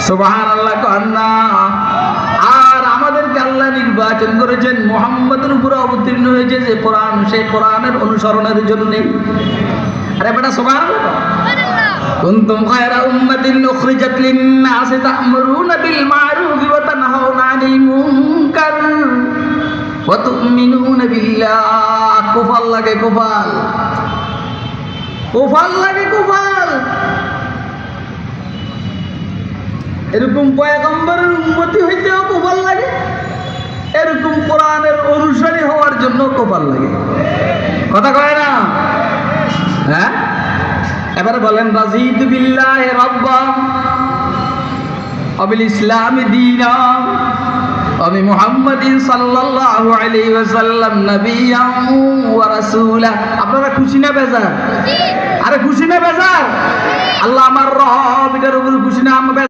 সুবহানাল্লাহ কান্না। আর আমাদেরকে আল্লাহ নির্বাচন করেছেন মুহাম্মদের উপরে অবতীর্ণ হয়েছে যে কোরআন, সেই কোরআনের অনুসরণের জন্য। আরে বেটা সুবহানাল্লাহ। কুনতুম খায়রা উম্মাতিন উখরিজাত লিন-নাসি তা'মুরুনা বিল মা'রুফি ওয়া তানহাউনা 'আনিল মুনকার ওয়া তু'মিনুনা বিল্লাহ। কুফাল লাগে কুফাল, কুফাল লাগে কুফাল। এরকম পয়গম্বরের উম্মতি হইতেও কুফাল লাগে, এরকম কোরআনের অনুসারী হওয়ার জন্য কুফাল লাগে। কথা কয় না? হ্যাঁ, এবারে বলেন রাযীতু বিল্লাহি রাব্বান ওয়া বিল ইসলামি দীনান ওয়া বি মুহাম্মাদিন সাল্লাল্লাহু আলাইহি ওয়াসাল্লাম নাবিয়্যান ওয়া রাসূলা। আপনারা খুশি না বেজার? আরে খুশি না বেজার? আল্লাহ আমার রব, এটার উপর খুশি না?